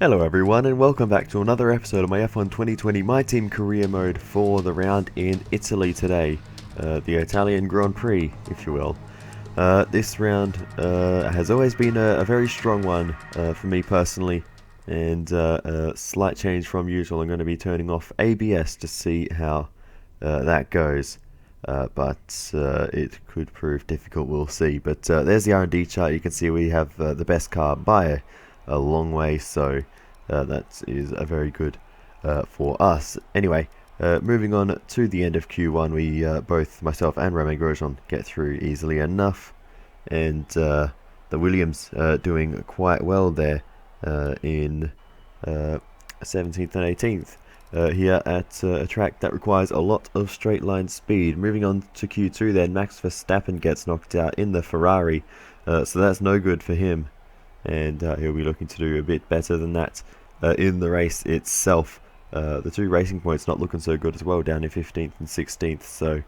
Hello everyone and welcome back to another episode of my F1 2020 My Team career mode for the round in Italy today. The Italian Grand Prix, if you will. This round has always been a very strong one for me personally, and a slight change from usual. I'm going to be turning off ABS to see how that goes. But it could prove difficult, we'll see. But there's the R&D chart. You can see we have the best car by a long way, so that is a very good for us. Anyway, moving on to the end of Q1, we both myself and Romain Grosjean get through easily enough, and the Williams doing quite well there in 17th and 18th. Here at a track that requires a lot of straight line speed. Moving on to Q2 then, Max Verstappen gets knocked out in the Ferrari, so that's no good for him, and he'll be looking to do a bit better than that in the race itself. The two racing points not looking so good as well, down in 15th and 16th, so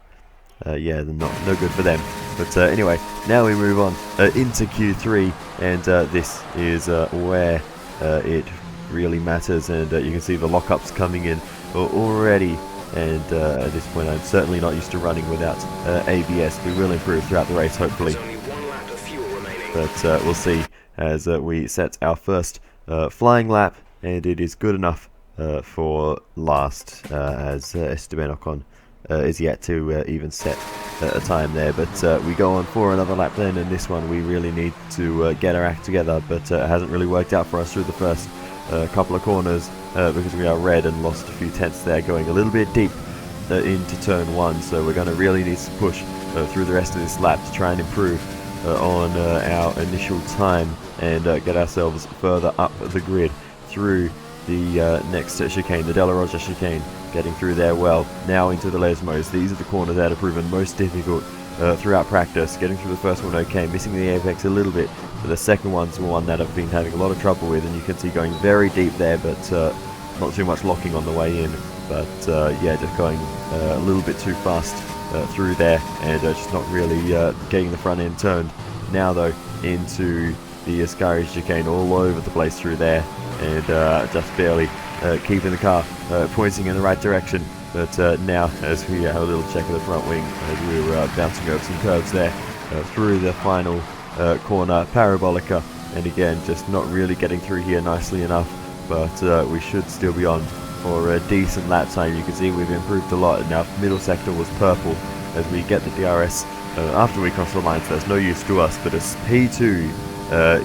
yeah, they're no good for them. But anyway, now we move on into Q3, and this is where it really matters, and you can see the lockups coming in already, and at this point I'm certainly not used to running without ABS. We will improve throughout the race, hopefully, but we'll see as we set our first flying lap, and it is good enough for last, as Esteban Ocon is yet to even set a time there. But we go on for another lap then, and this one we really need to get our act together, but it hasn't really worked out for us through the first couple of corners because we are red and lost a few tenths there, going a little bit deep into turn one, so we're going to really need to push through the rest of this lap to try and improve on our initial time and get ourselves further up the grid through the next chicane, the Della Rosa chicane, getting through there well. Now into the Lesmos. These are the corners that have proven most difficult throughout practice. Getting through the first one okay, missing the apex a little bit, but the second one's one that I've been having a lot of trouble with, and you can see going very deep there, but not too much locking on the way in. But yeah, just going a little bit too fast through there, and just not really getting the front end turned. Now though, into the Ascari chicane, all over the place through there, and just barely keeping the car pointing in the right direction. But now, as we have a little check of the front wing, as we were bouncing over some curves there, through the final corner, Parabolica, and again, just not really getting through here nicely enough, but we should still be on for a decent lap time. You can see we've improved a lot, and now middle sector was purple as we get the DRS after we cross the line, so that's no use to us, but it's P2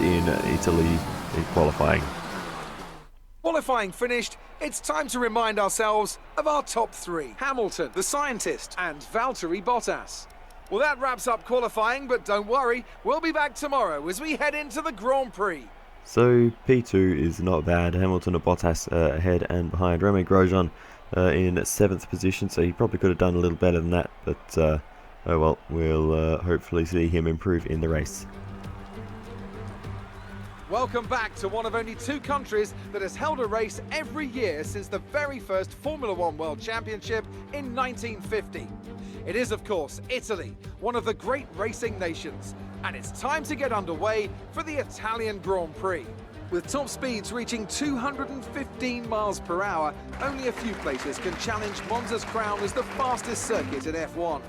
in Italy in qualifying. Qualifying finished, it's time to remind ourselves of our top three: Hamilton, the scientist, and Valtteri Bottas. Well, that wraps up qualifying, but don't worry, we'll be back tomorrow as we head into the Grand Prix. So P2 is not bad. Hamilton and Bottas ahead and behind. Romain Grosjean in 7th position, so he probably could have done a little better than that, but oh well, we'll hopefully see him improve in the race. Welcome back to one of only two countries that has held a race every year since the very first Formula One World Championship in 1950. It is, of course, Italy, one of the great racing nations, and it's time to get underway for the Italian Grand Prix. With top speeds reaching 215 miles per hour, only a few places can challenge Monza's crown as the fastest circuit in F1.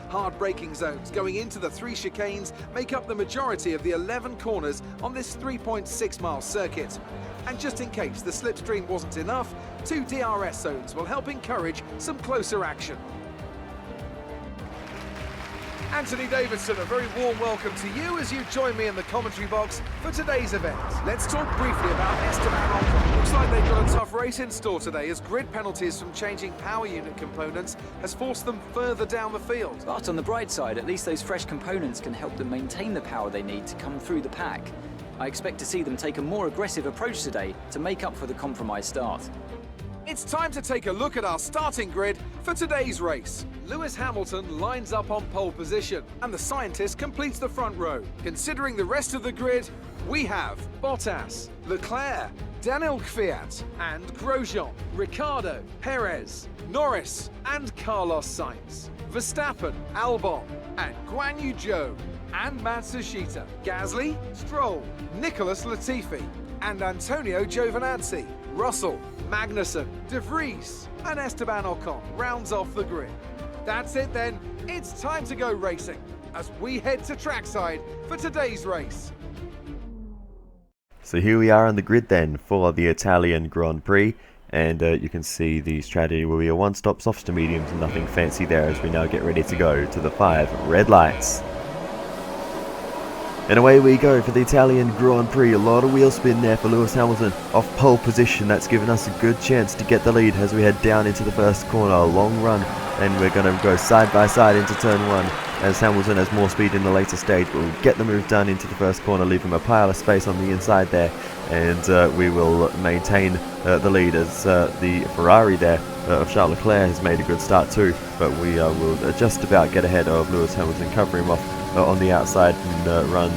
Hard braking zones going into the 3 chicanes make up the majority of the 11 corners on this 3.6 mile circuit. And just in case the slipstream wasn't enough, 2 DRS zones will help encourage some closer action. Anthony Davidson, a very warm welcome to you as you join me in the commentary box for today's event. Let's talk briefly about Esteban Ocon. Looks like they've got a tough race in store today, as grid penalties from changing power unit components has forced them further down the field. But on the bright side, at least those fresh components can help them maintain the power they need to come through the pack. I expect to see them take a more aggressive approach today to make up for the compromised start. It's time to take a look at our starting grid for today's race. Lewis Hamilton lines up on pole position, and the scientist completes the front row. Considering the rest of the grid, we have Bottas, Leclerc, Daniel Kvyat, and Grosjean, Ricciardo, Perez, Norris, and Carlos Sainz, Verstappen, Albon, and Guan Yu Zhou, and Matsushita, Gasly, Stroll, Nicholas Latifi, and Antonio Giovinazzi. Russell, Magnussen, De Vries and Esteban Ocon rounds off the grid. That's it then, it's time to go racing as we head to trackside for today's race. So here we are on the grid then for the Italian Grand Prix, and you can see the strategy will be a one-stop softs to mediums and nothing fancy there as we now get ready to go to the 5 red lights. And away we go for the Italian Grand Prix. A lot of wheel spin there for Lewis Hamilton off pole position. That's given us a good chance to get the lead as we head down into the first corner. A long run, and we're going to go side by side into turn 1 as Hamilton has more speed in the later stage, but we'll get the move done into the first corner, leave him a pile of space on the inside there, and we will maintain the lead as the Ferrari there of Charles Leclerc has made a good start too, but we will just about get ahead of Lewis Hamilton, cover him off on the outside and run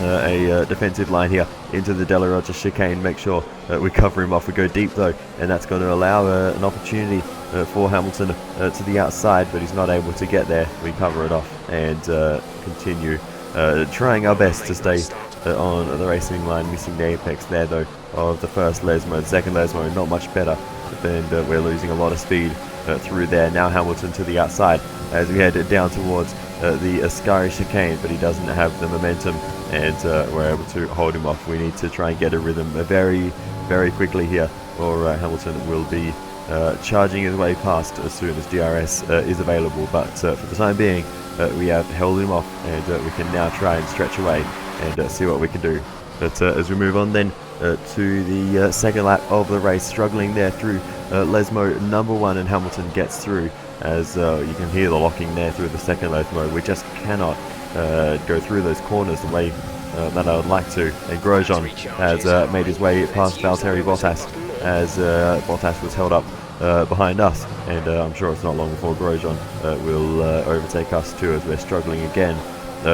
a defensive line here into the Della Roggia chicane. Make sure we cover him off. We go deep though, and that's going to allow an opportunity for Hamilton to the outside, but he's not able to get there. We cover it off and continue trying our best to stay on the racing line, missing the apex there though of the first Lesmo. The second Lesmo not much better, and we're losing a lot of speed through there. Now Hamilton to the outside as we head down towards the Ascari chicane, but he doesn't have the momentum, and we're able to hold him off. We need to try and get a rhythm very, very quickly here, or Hamilton will be charging his way past as soon as DRS is available. But for the time being, we have held him off, and we can now try and stretch away and see what we can do. But as we move on then to the second lap of the race, struggling there through Lesmo number 1, and Hamilton gets through as you can hear the locking there through the second Lesmo. We just cannot go through those corners the way that I would like to, and Grosjean has made his way past Valtteri Bottas as Bottas was held up behind us, and I'm sure it's not long before Grosjean will overtake us too as we're struggling again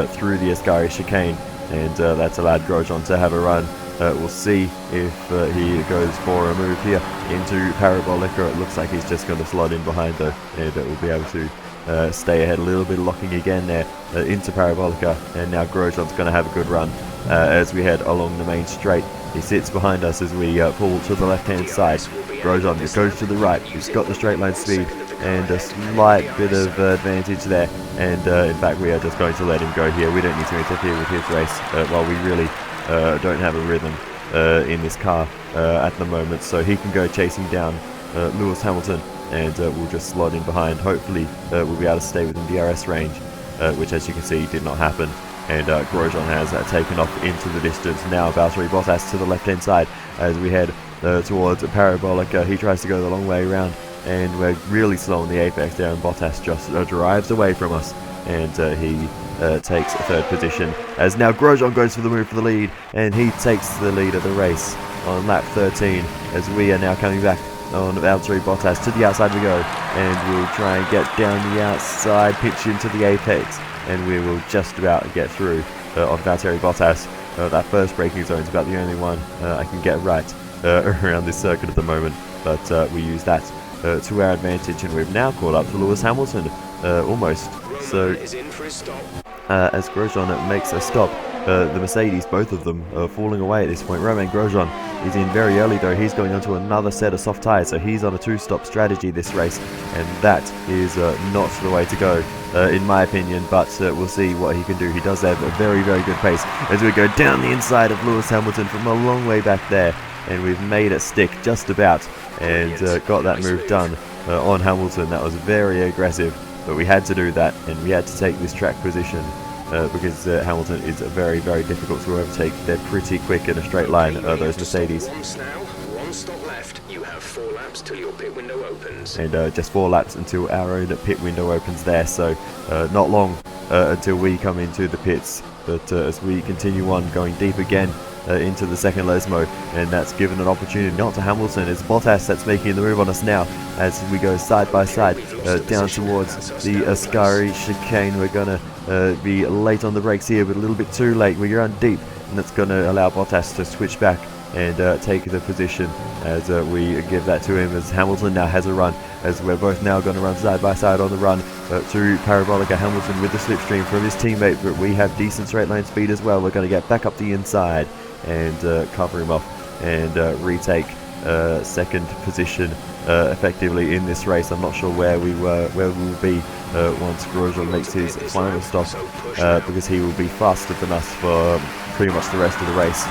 through the Ascari chicane, and that's allowed Grosjean to have a run. We'll see if he goes for a move here into Parabolica. It looks like he's just going to slot in behind though, and we'll be able to stay ahead. A little bit of locking again there into Parabolica, and now Grosjean's going to have a good run as we head along the main straight. He sits behind us as we pull to the left hand side. Grosjean just goes to the right. He's got the straight line speed and a slight bit of advantage there, and in fact we are just going to let him go here. We don't need to interfere with his race while we really don't have a rhythm in this car at the moment, so he can go chasing down Lewis Hamilton, and we'll just slot in behind. Hopefully we'll be able to stay within DRS range, which as you can see did not happen, and Grosjean has taken off into the distance. Now Valtteri Bottas to the left hand side as we head towards Parabolica. He tries to go the long way around, and we're really slow on the apex there, and Bottas just drives away from us, and he takes third position as now Grosjean goes for the move for the lead, and he takes the lead of the race on lap 13 as we are now coming back on Valtteri Bottas. To the outside we go, and we'll try and get down the outside, pitch into the apex, and we will just about get through on Valtteri Bottas. That first braking zone is about the only one I can get right around this circuit at the moment, but we use that to our advantage, and we've now caught up to Lewis Hamilton almost. So as Grosjean makes a stop, the Mercedes, both of them, are falling away at this point. Romain Grosjean is in very early though. He's going onto another set of soft tyres, so he's on a 2-stop strategy this race, and that is not the way to go in my opinion, but we'll see what he can do. He does have a very, very good pace as we go down the inside of Lewis Hamilton from a long way back there, and we've made it stick just about and got that move done on Hamilton. That was very aggressive, but we had to do that, and we had to take this track position because Hamilton is very, very difficult to overtake. They're pretty quick in a straight line, those Mercedes. One stop left. You have 4 laps till your pit window opens. And just 4 laps until our own pit window opens there, so not long until we come into the pits. But as we continue on, going deep again into the second Lesmo, and that's given an opportunity not to Hamilton. It's Bottas that's making the move on us now as we go side by side down towards the Ascari chicane. We're going to be late on the brakes here, but a little bit too late. We run deep, and that's going to allow Bottas to switch back and take the position as we give that to him, as Hamilton now has a run, as we're both now going to run side by side on the run to Parabolica. Hamilton with the slipstream from his teammate, but we have decent straight line speed as well. We're going to get back up the inside and cover him off and retake second position effectively in this race. I'm not sure where we will be once Grosjean makes his final stop, because he will be faster than us for pretty much the rest of the race,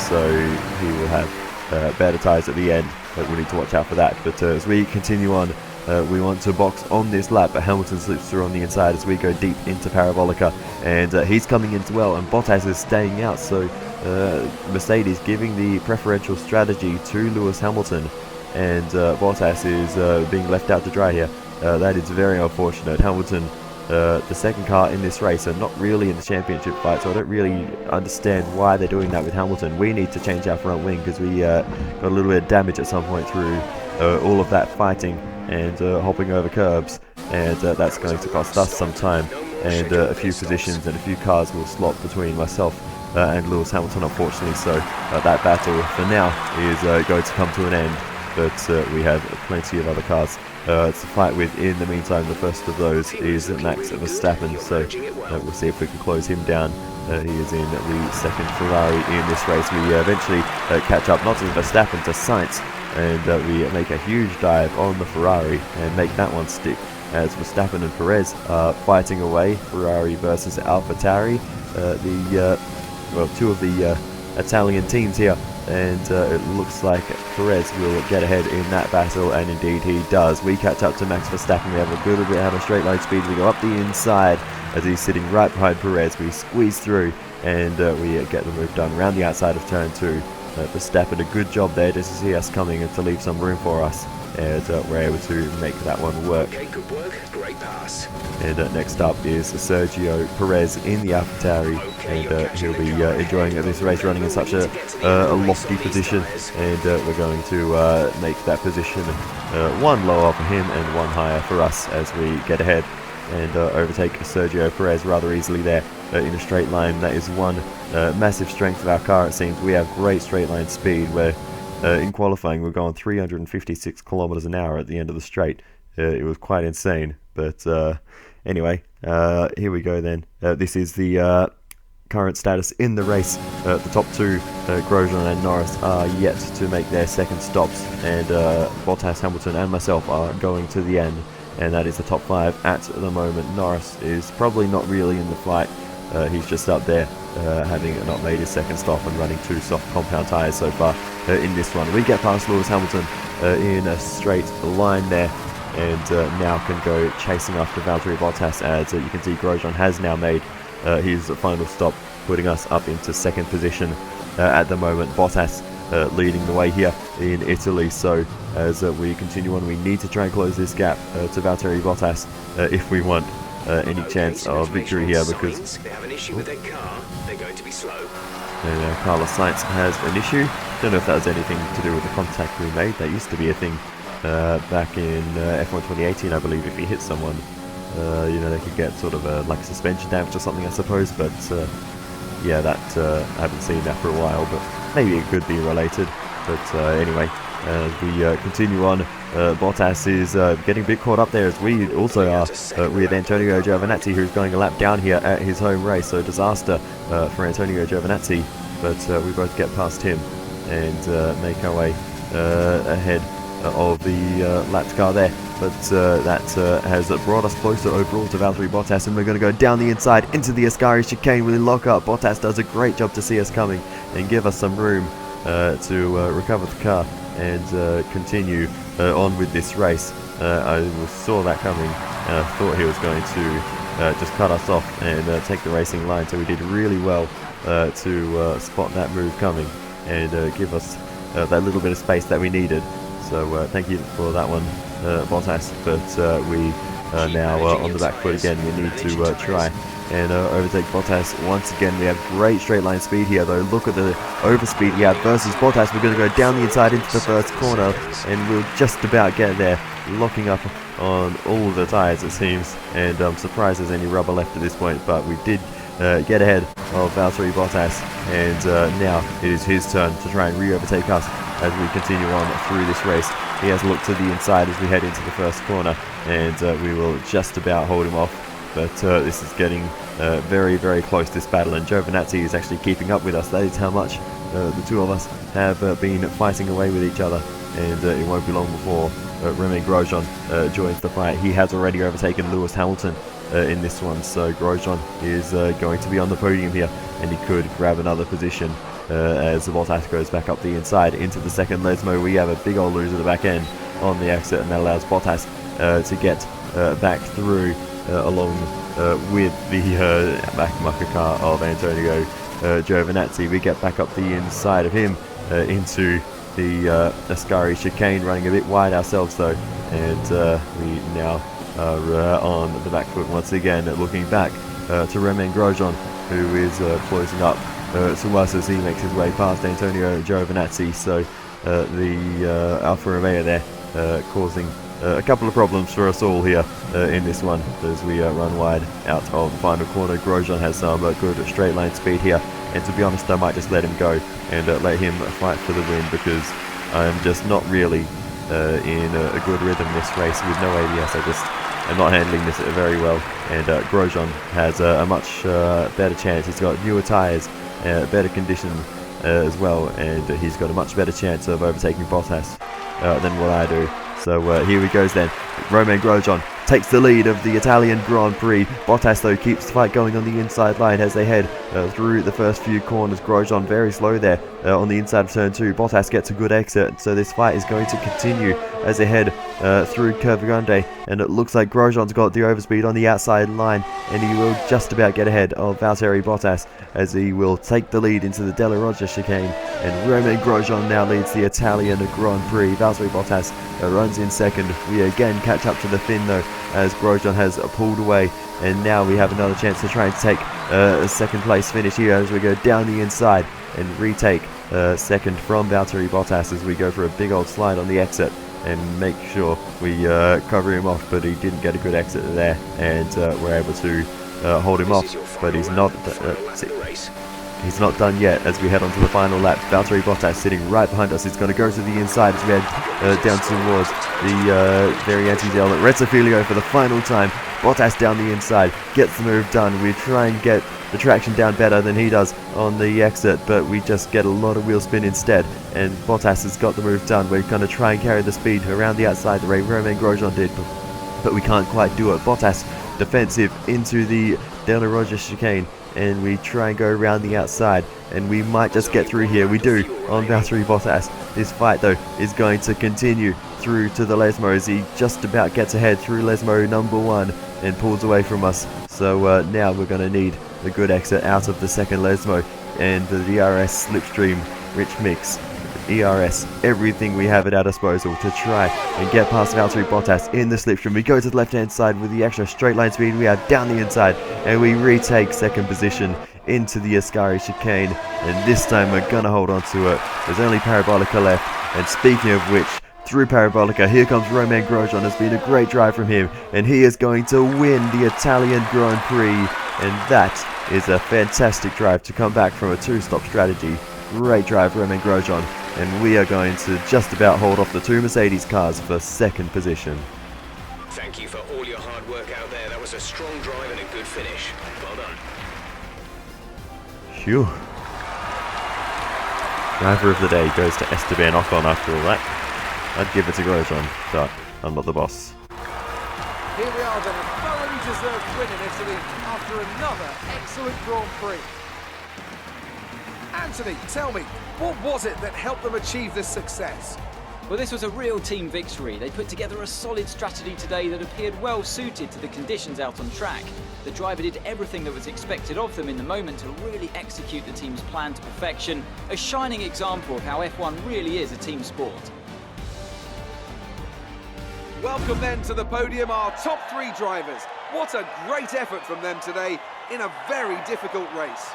so he will have better tyres at the end, but we need to watch out for that. But as we continue on, we want to box on this lap, but Hamilton slips through on the inside as we go deep into Parabolica, and he's coming in as well, and Bottas is staying out, so Mercedes giving the preferential strategy to Lewis Hamilton, and Bottas is being left out to dry here. That is very unfortunate. Hamilton, the second car in this race, and not really in the championship fight, so I don't really understand why they're doing that with Hamilton. We need to change our front wing because we got a little bit of damage at some point through all of that fighting and hopping over curbs, and that's going to cost us some time, and a few positions and a few cars will slot between myself and Lewis Hamilton, unfortunately. So that battle for now is going to come to an end, but we have plenty of other cars to fight with. In the meantime, the first of those is Max Verstappen, so we'll see if we can close him down. He is in the second Ferrari in this race. We eventually catch up, not to Verstappen, to Sainz, and we make a huge dive on the Ferrari and make that one stick, as Verstappen and Perez are fighting away. Ferrari versus AlphaTauri, two of the Italian teams here, and it looks like Perez will get ahead in that battle, and indeed he does. We catch up to Max Verstappen. We have a good bit of a straight line speed. We go up the inside as he's sitting right behind Perez. We squeeze through, and we get the move done around the outside of turn 2. Verstappen, a good job there just to see us coming and to leave some room for us, and we're able to make that one work. Okay, good work, great pass. And next up is Sergio Perez in the AlphaTauri, and he'll be enjoying this race, running in such a lofty position, and we're going to make that position one lower for him and one higher for us as we get ahead and overtake Sergio Perez rather easily there in a straight line. That is one massive strength of our car, it seems. We have great straight line speed, where in qualifying we're going 356 kilometers an hour at the end of the straight. It was quite insane, but anyway, here we go then. This is the current status in the race. The top two, Grosjean and Norris, are yet to make their second stops, and Bottas, Hamilton and myself are going to the end, and that is the top 5 at the moment. Norris is probably not really in the fight. He's just up there, having not made his second stop and running 2 soft compound tyres so far in this one. We get past Lewis Hamilton in a straight line there, and now can go chasing after Valtteri Bottas, as you can see Grosjean has now made his final stop, putting us up into second position at the moment. Bottas leading the way here in Italy, so as we continue on, we need to try and close this gap to Valtteri Bottas if we want any chance of victory here, because they have an issue with their car. They're going to be slow. And Carlos Sainz has an issue. Don't know if that has anything to do with the contact we made. That used to be a thing back in F1 2018, I believe. If he hit someone, they could get sort of like suspension damage or something, I suppose. But yeah, that I haven't seen that for a while, but maybe it could be related. But anyway, as we continue on, Bottas is getting a bit caught up there, as we also are with Antonio Giovinazzi, who's going a lap down here at his home race. So disaster for Antonio Giovinazzi, but we both get past him and make our way ahead of the lapped car there. But that has brought us closer overall to Valtteri Bottas, and we're going to go down the inside into the Ascari chicane within lockup. Bottas does a great job to see us coming and give us some room to recover the car and continue on with this race. I saw that coming, and I thought he was going to just cut us off and take the racing line, so we did really well to spot that move coming and give us that little bit of space that we needed. So thank you for that one, Bottas, but we are now on the back foot again. We need to try and overtake Bottas once again. We have great straight line speed here, though. Look at the overspeed we have versus Bottas. We're going to go down the inside into the first corner, and we'll just about get there, locking up on all the tyres, it seems. And I'm surprised there's any rubber left at this point, but we did get ahead of Valtteri Bottas, and now it is his turn to try and re-overtake us as we continue on through this race. He has looked to the inside as we head into the first corner, and we will just about hold him off. But this is getting very, very close, this battle, and Giovinazzi is actually keeping up with us. That is how much the two of us have been fighting away with each other, and it won't be long before Romain Grosjean joins the fight. He has already overtaken Lewis Hamilton in this one, so Grosjean is going to be on the podium here, and he could grab another position as Bottas goes back up the inside into the second Lesmo. We have a big old loser at the back end on the exit, and that allows Bottas to get back through along with the back mucker car of Antonio Giovinazzi. We get back up the inside of him into the Ascari chicane, running a bit wide ourselves though, and we now are on the back foot once again, looking back to Romain Grosjean, who is closing up to us as he makes his way past Antonio Giovinazzi. So the Alfa Romeo there causing a couple of problems for us all here in this one as we run wide out of the final corner. Grosjean has some good straight line speed here, and to be honest I might just let him go and let him fight for the win, because I'm just not really in a good rhythm this race with no ABS. I'm not handling this very well, and Grosjean has a much better chance. He's got newer tyres, better condition as well, and he's got a much better chance of overtaking Bottas than what I do. So here he goes then. Romain Grosjean takes the lead of the Italian Grand Prix. Bottas though keeps the fight going on the inside line as they head through the first few corners. Grosjean very slow there on the inside of turn 2. Bottas gets a good exit, so this fight is going to continue as they head through Curva Grande, and it looks like Grosjean's got the overspeed on the outside line, and he will just about get ahead of Valtteri Bottas as he will take the lead into the Della Roggia chicane, and Romain Grosjean now leads the Italian Grand Prix. Valtteri Bottas runs in second. We again catch up to the Finn though, as Grosjean has pulled away, and now we have another chance to try and take a second place finish here as we go down the inside and retake second from Valtteri Bottas as we go for a big old slide on the exit and make sure we cover him off, but he didn't get a good exit there, and we're able to hold him off, but he's not done yet as we head on to the final lap. Valtteri Bottas sitting right behind us. He's going to go to the inside as we head down towards the very anti-Del Retzofilio for the final time. Bottas down the inside, gets the move done. We try and get the traction down better than he does on the exit, but we just get a lot of wheel spin instead, and Bottas has got the move done. We're going to try and carry the speed around the outside the way Romain Grosjean did, but we can't quite do it. Bottas defensive into the Della Roggia chicane, and we try and go around the outside, and we might just get through here. We do on Valtteri Bottas. This fight though is going to continue through to the Lesmo as he just about gets ahead through Lesmo number 1 and pulls away from us. So now we're going to need a good exit out of the second Lesmo, and the DRS slipstream rich mix. ERS, everything we have at our disposal to try and get past Valtteri Bottas in the slipstream. We go to the left hand side with the extra straight line speed we have down the inside, and we retake second position into the Ascari chicane, and this time we're gonna hold on to it. There's only Parabolica left, and speaking of which, through Parabolica, here comes Romain Grosjean. It's been a great drive from him, and he is going to win the Italian Grand Prix, and that is a fantastic drive to come back from a 2-stop strategy. Great drive, Romain Grosjean, and we are going to just about hold off the 2 Mercedes cars for second position. Thank you for all your hard work out there. That was a strong drive and a good finish. Well done. Phew. Driver of the day goes to Esteban Ocon after all that. I'd give it to Grosjean, but I'm not the boss. Here we are then, a thoroughly deserved win in Italy after another excellent Grand Prix. Anthony, tell me, what was it that helped them achieve this success? Well, this was a real team victory. They put together a solid strategy today that appeared well suited to the conditions out on track. The driver did everything that was expected of them in the moment to really execute the team's plan to perfection, a shining example of how F1 really is a team sport. Welcome then to the podium, our top 3 drivers. What a great effort from them today in a very difficult race.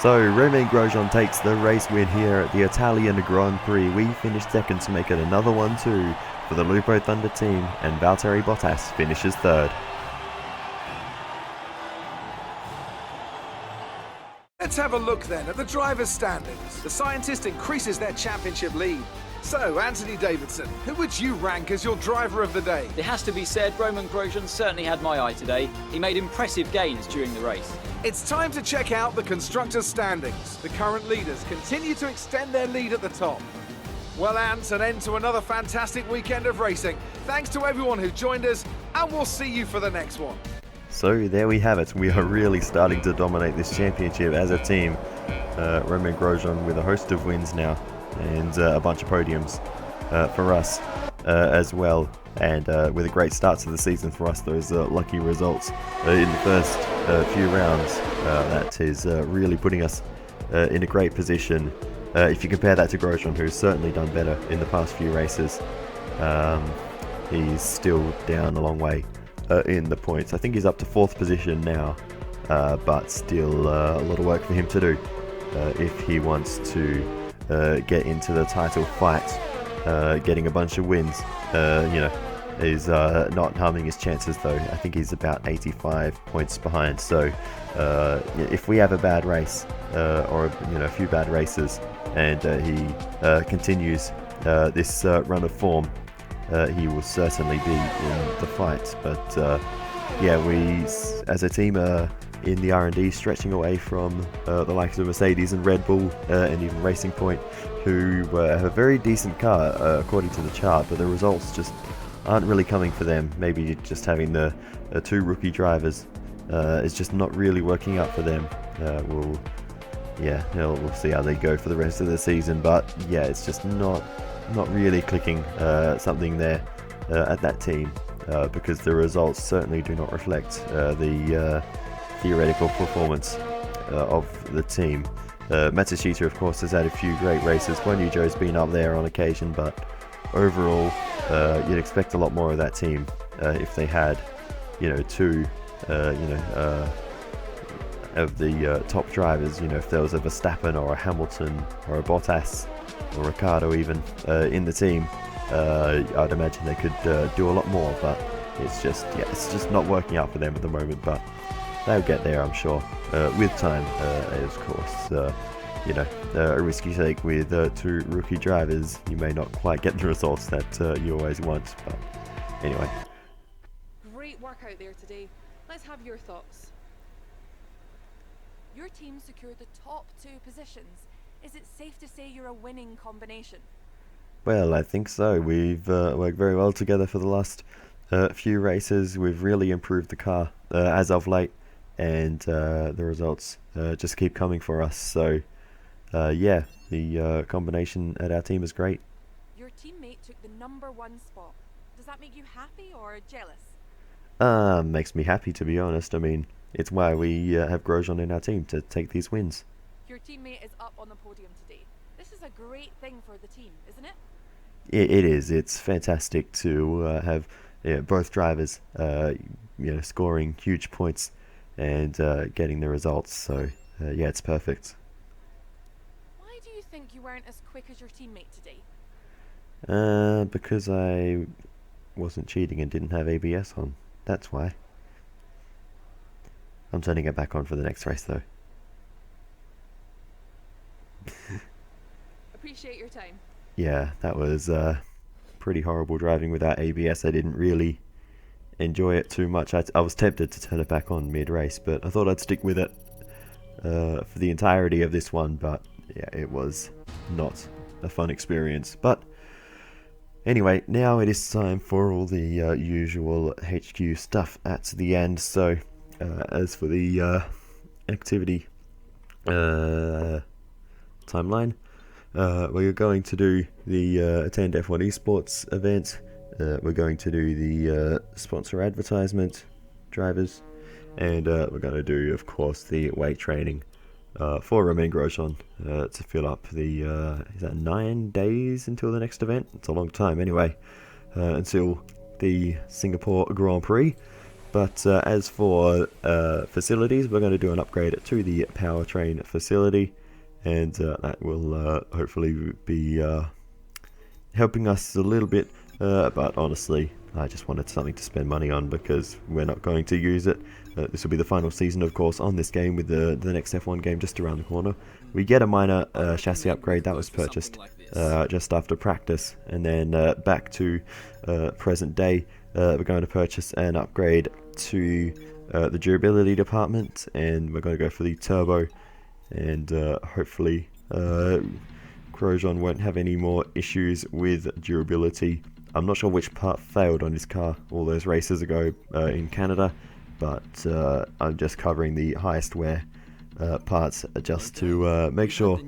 So Romain Grosjean takes the race win here at the Italian Grand Prix. We finished second to make it another 1-2 for the Lupo Thunder team, and Valtteri Bottas finishes third. Let's have a look then at the drivers' standings. The scientist increases their championship lead. So, Anthony Davidson, who would you rank as your driver of the day? It has to be said, Roman Grosjean certainly had my eye today. He made impressive gains during the race. It's time to check out the constructors' standings. The current leaders continue to extend their lead at the top. Well, Ant, an end to another fantastic weekend of racing. Thanks to everyone who joined us, and we'll see you for the next one. So there we have it. We are really starting to dominate this championship as a team. Roman Grosjean with a host of wins now, and a bunch of podiums for us as well. And with a great start to the season for us, those lucky results in the first few rounds, that is really putting us in a great position. If you compare that to Grosjean, who's certainly done better in the past few races, he's still down a long way in the points. I think he's up to 4th position now, but still a lot of work for him to do if he wants to get into the title fight. Getting a bunch of wins, is not harming his chances though. I think he's about 85 points behind. So if we have a bad race, or a few bad races, and he continues this run of form, he will certainly be in the fight. But yeah, we as a team are in the R&D stretching away from the likes of Mercedes and Red Bull and even Racing Point, who have a very decent car according to the chart, but the results just aren't really coming for them. Maybe just having the 2 rookie drivers is just not really working out for them. We'll see how they go for the rest of the season, but yeah, it's just not really clicking something there at that team, because the results certainly do not reflect the theoretical performance of the team. Matsushita, of course, has had a few great races. Guan Yu Zhou's been up there on occasion, but overall, you'd expect a lot more of that team if they had, 2, of the top drivers. If there was a Verstappen or a Hamilton or a Bottas or Ricciardo even in the team, I'd imagine they could do a lot more. But it's just not working out for them at the moment. But they'll get there, I'm sure, with time. Of course, a risky take with 2 rookie drivers, you may not quite get the results that you always want. But anyway. Great work out there today. Let's have your thoughts. Your team secured the top 2 positions. Is it safe to say you're a winning combination? Well, I think so. We've worked very well together for the last few races. We've really improved the car as of late, and the results just keep coming for us. So yeah, the combination at our team is great. Your teammate took the #1 spot. Does that make you happy or jealous? Makes me happy, to be honest. I mean, it's why we have Grosjean in our team, to take these wins. Your teammate is up on the podium today. This is a great thing for the team, isn't it? It is. It's fantastic to have both drivers scoring huge points and getting the results. So yeah, it's perfect. Why do you think you weren't as quick as your teammate today? Because I wasn't cheating and didn't have ABS on. That's why. I'm turning it back on for the next race though. Appreciate your time. Yeah, that was pretty horrible driving without ABS. I didn't really enjoy it too much. I was tempted to turn it back on mid-race, but I thought I'd stick with it for the entirety of this one. But yeah, it was not a fun experience. But anyway, now it is time for all the usual HQ stuff at the end. So as for the activity timeline, we're going to do the Attend F1 Esports event. We're going to do the sponsor advertisement drivers, and we're going to do, of course, the weight training for Romain Grosjean to fill up the is that 9 days until the next event? It's a long time anyway, until the Singapore Grand Prix. But as for facilities, we're going to do an upgrade to the powertrain facility, and that will hopefully be helping us a little bit, but honestly, I just wanted something to spend money on because we're not going to use it. This will be the final season, of course, on this game, with the next F1 game just around the corner. We get a minor chassis upgrade that was purchased just after practice, and then back to present day. We're going to purchase an upgrade to the durability department, and we're going to go for the turbo, and hopefully Grosjean won't have any more issues with durability. I'm not sure which part failed on his car all those races ago in Canada, but I'm just covering the highest wear parts just to make sure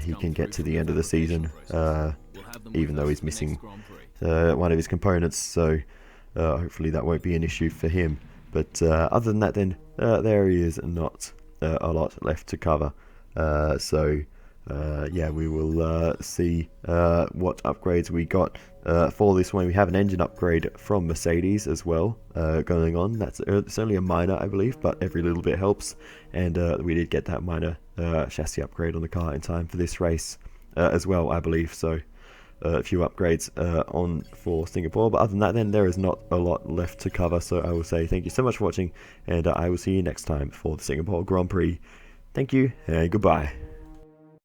he can get to the end of the season, even though he's missing one of his components, so hopefully that won't be an issue for him. But other than that, then there is not a lot left to cover, so yeah, we will see what upgrades we got for this one. We have an engine upgrade from Mercedes as well going on. It's only a minor, I believe, but every little bit helps, and we did get that minor chassis upgrade on the car in time for this race as well, I believe. So a few upgrades on for Singapore, but other than that, then there is not a lot left to cover. So I will say thank you so much for watching, and I will see you next time for the Singapore Grand Prix. Thank you and goodbye.